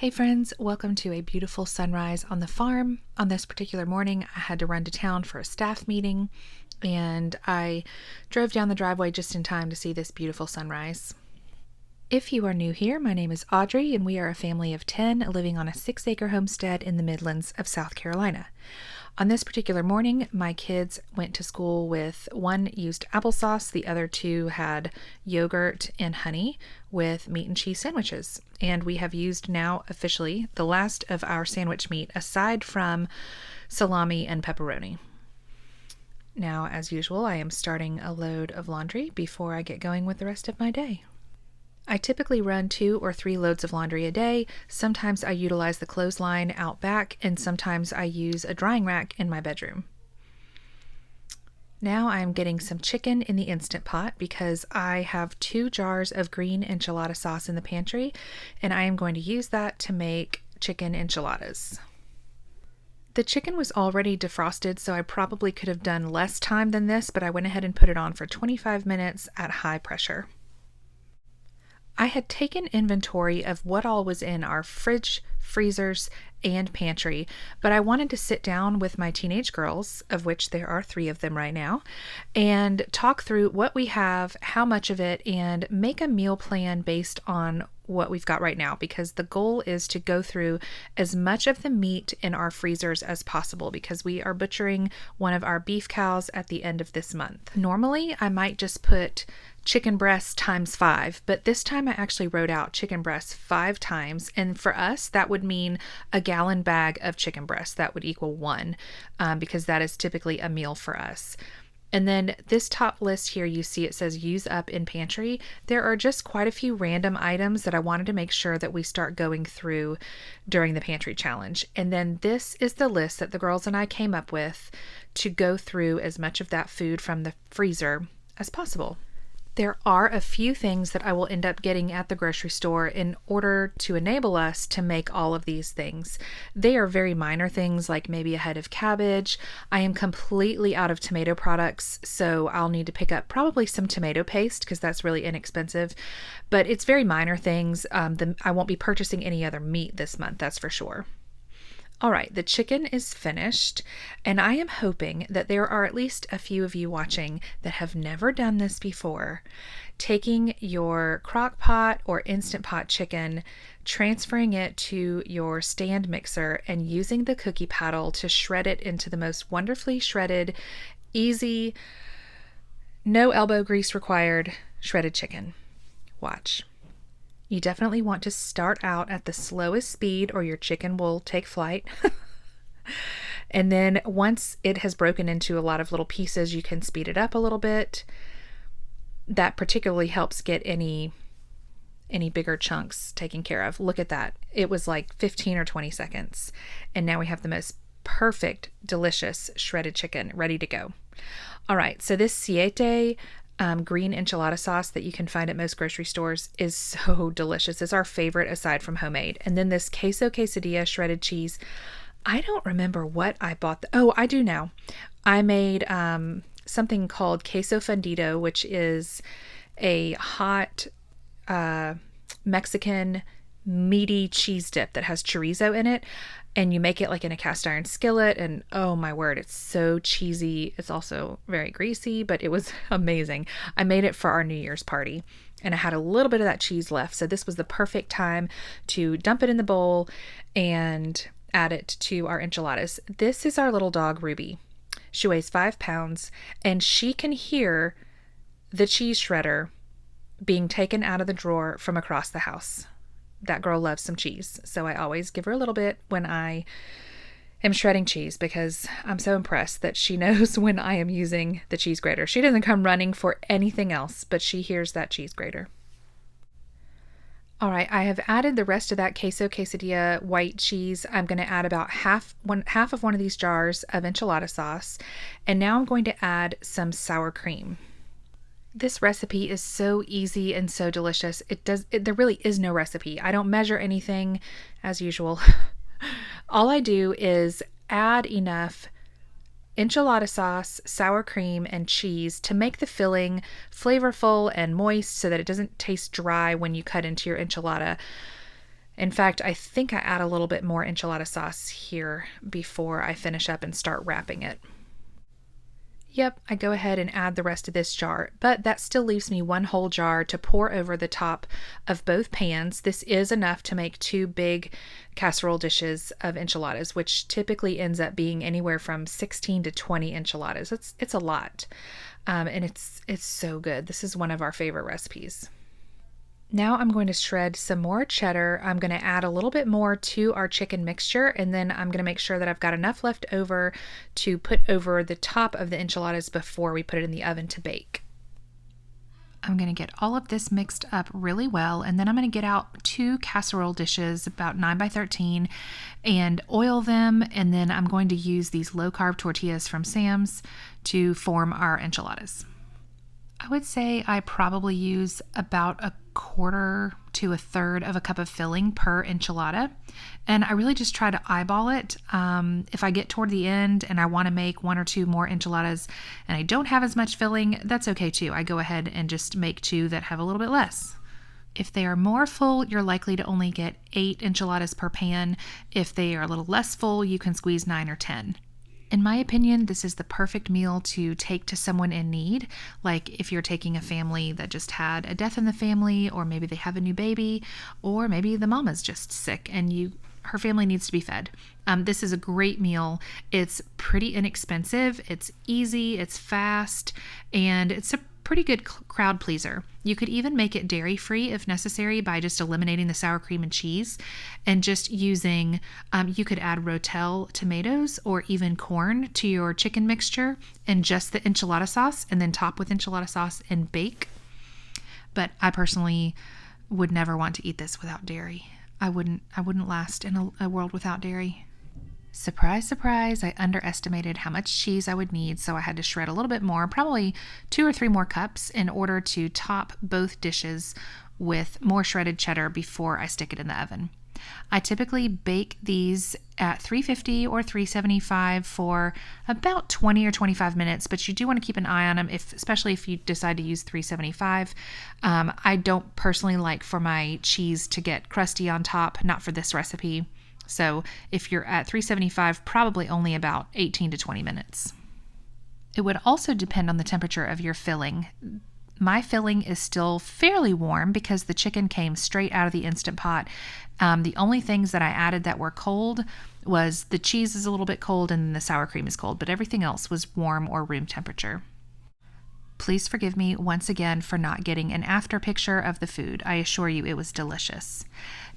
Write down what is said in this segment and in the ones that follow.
Hey friends, welcome to a beautiful sunrise on the farm. On this particular morning, I had to run to town for a staff meeting, and I drove down the driveway just in time to see this beautiful sunrise. If you are new here, my name is Audrey, and we are a family of 10 living on a 6-acre homestead in the Midlands of South Carolina. On this particular morning, my kids went to school with one used applesauce, the other two had yogurt and honey with meat and cheese sandwiches. And we have used now officially the last of our sandwich meat aside from salami and pepperoni. Now, as usual, I am starting a load of laundry before I get going with the rest of my day. I typically run 2 or 3 loads of laundry a day. Sometimes I utilize the clothesline out back, and sometimes I use a drying rack in my bedroom. Now I'm getting some chicken in the Instant Pot because I have 2 jars of green enchilada sauce in the pantry, and I am going to use that to make chicken enchiladas. The chicken was already defrosted, so I probably could have done less time than this, but I went ahead and put it on for 25 minutes at high pressure. I had taken inventory of what all was in our fridge, freezers, and pantry, but I wanted to sit down with my teenage girls, of which there are 3 of them right now, and talk through what we have, how much of it, and make a meal plan based on what we've got right now, because the goal is to go through as much of the meat in our freezers as possible because we are butchering one of our beef cows at the end of this month. Normally, I might just put chicken breasts times 5, but this time I actually wrote out chicken breasts 5 times, and for us that would mean a gallon bag of chicken breasts. That would equal 1 because that is typically a meal for us. And then this top list here, you see it says use up in pantry. There are just quite a few random items that I wanted to make sure that we start going through during the pantry challenge. And then this is the list that the girls and I came up with to go through as much of that food from the freezer as possible. There are a few things that I will end up getting at the grocery store in order to enable us to make all of these things. They are very minor things, like maybe a head of cabbage. I am completely out of tomato products, so I'll need to pick up probably some tomato paste because that's really inexpensive. But it's very minor things. I won't be purchasing any other meat this month, that's for sure. All right, the chicken is finished, and I am hoping that there are at least a few of you watching that have never done this before. Taking your crock pot or Instant Pot chicken, transferring it to your stand mixer, and using the cookie paddle to shred it into the most wonderfully shredded, easy, no elbow grease required shredded chicken. Watch. You definitely want to start out at the slowest speed or your chicken will take flight. And then once it has broken into a lot of little pieces, you can speed it up a little bit. That particularly helps get any bigger chunks taken care of. Look at that. It was like 15 or 20 seconds. And now we have the most perfect, delicious shredded chicken ready to go. All right, so this siete green enchilada sauce that you can find at most grocery stores is so delicious. It's our favorite aside from homemade. And then this queso quesadilla shredded cheese. I don't remember what I bought. Oh, I do now. I made something called queso fundido, which is a hot Mexican meaty cheese dip that has chorizo in it. And you make it like in a cast iron skillet, and oh my word, it's so cheesy. It's also very greasy, but it was amazing. I made it for our New Year's party, and I had a little bit of that cheese left, so this was the perfect time to dump it in the bowl and add it to our enchiladas. This is our little dog, Ruby. She weighs 5 pounds, and she can hear the cheese shredder being taken out of the drawer from across the house. That girl loves some cheese, so I always give her a little bit when I am shredding cheese because I'm so impressed that she knows when I am using the cheese grater. She doesn't come running for anything else, but she hears that cheese grater. All right, I have added the rest of that queso quesadilla white cheese. I'm going to add about half of one of these jars of enchilada sauce, and now I'm going to add some sour cream. This recipe is so easy and so delicious. There really is no recipe. I don't measure anything as usual. All I do is add enough enchilada sauce, sour cream, and cheese to make the filling flavorful and moist so that it doesn't taste dry when you cut into your enchilada. In fact, I think I add a little bit more enchilada sauce here before I finish up and start wrapping it. Yep, I go ahead and add the rest of this jar, but that still leaves me one whole jar to pour over the top of both pans. This is enough to make 2 big casserole dishes of enchiladas, which typically ends up being anywhere from 16 to 20 enchiladas. It's a lot, and it's so good. This is one of our favorite recipes. Now I'm going to shred some more cheddar. I'm going to add a little bit more to our chicken mixture, and then I'm going to make sure that I've got enough left over to put over the top of the enchiladas before we put it in the oven to bake. I'm going to get all of this mixed up really well, and then I'm going to get out 2 casserole dishes about 9 by 13 and oil them, and then I'm going to use these low-carb tortillas from Sam's to form our enchiladas. I would say I probably use about 1/4 to 1/3 of a cup of filling per enchilada. And I really just try to eyeball it. If I get toward the end and I want to make 1 or 2 more enchiladas and I don't have as much filling, that's okay too. I go ahead and just make 2 that have a little bit less. If they are more full, you're likely to only get 8 enchiladas per pan. If they are a little less full, you can squeeze 9 or 10. In my opinion, this is the perfect meal to take to someone in need. Like if you're taking a family that just had a death in the family, or maybe they have a new baby, or maybe the mama's just sick and her family needs to be fed. This is a great meal. It's pretty inexpensive. It's easy. It's fast, and it's a pretty good crowd pleaser. You could even make it dairy-free if necessary by just eliminating the sour cream and cheese and just using, you could add Rotel tomatoes or even corn to your chicken mixture and just the enchilada sauce, and then top with enchilada sauce and bake. But I personally would never want to eat this without dairy. I wouldn't last in a world without dairy. Surprise, surprise, I underestimated how much cheese I would need, so I had to shred a little bit more, probably 2 or 3 more cups, in order to top both dishes with more shredded cheddar before I stick it in the oven. I typically bake these at 350 or 375 for about 20 or 25 minutes, but you do want to keep an eye on them, especially if you decide to use 375. I don't personally like for my cheese to get crusty on top, not for this recipe. So if you're at 375, probably only about 18 to 20 minutes. It would also depend on the temperature of your filling. My filling is still fairly warm because the chicken came straight out of the Instant Pot. The only things that I added that were cold was the cheese is a little bit cold and the sour cream is cold, but everything else was warm or room temperature. Please forgive me once again for not getting an after picture of the food. I assure you it was delicious.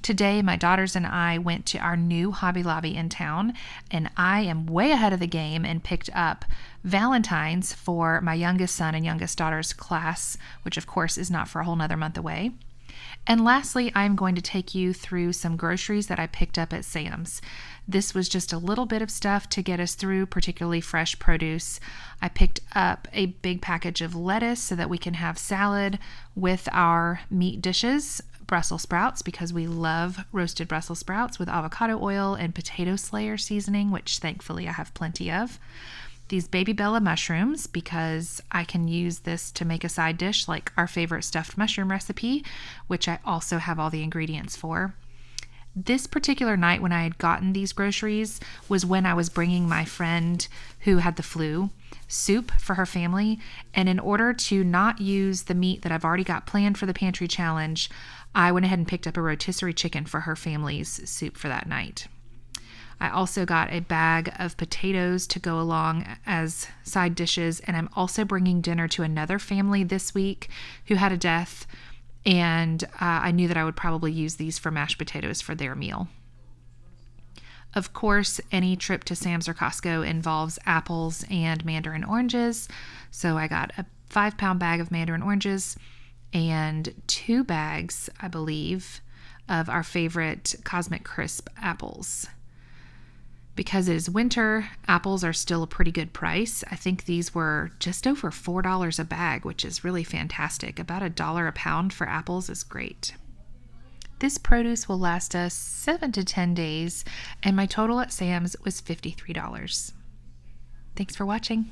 Today, my daughters and I went to our new Hobby Lobby in town, and I am way ahead of the game and picked up Valentine's for my youngest son and youngest daughter's class, which of course is not for a whole nother month away. And lastly, I'm going to take you through some groceries that I picked up at Sam's. This was just a little bit of stuff to get us through, particularly fresh produce. I picked up a big package of lettuce so that we can have salad with our meat dishes, Brussels sprouts, because we love roasted Brussels sprouts with avocado oil and potato slayer seasoning, which thankfully I have plenty of. These baby Bella mushrooms, because I can use this to make a side dish like our favorite stuffed mushroom recipe, which I also have all the ingredients for. This particular night when I had gotten these groceries was when I was bringing my friend who had the flu soup for her family, and in order to not use the meat that I've already got planned for the pantry challenge, I went ahead and picked up a rotisserie chicken for her family's soup for that night. I also got a bag of potatoes to go along as side dishes, and I'm also bringing dinner to another family this week who had a death, and I knew that I would probably use these for mashed potatoes for their meal. Of course, any trip to Sam's or Costco involves apples and mandarin oranges, so I got a 5-pound bag of mandarin oranges and 2 bags, I believe, of our favorite Cosmic Crisp apples. Because it is winter, apples are still a pretty good price. I think these were just over $4 a bag, which is really fantastic. About $1 a pound for apples is great. This produce will last us 7 to 10 days, and my total at Sam's was $53. Thanks for watching.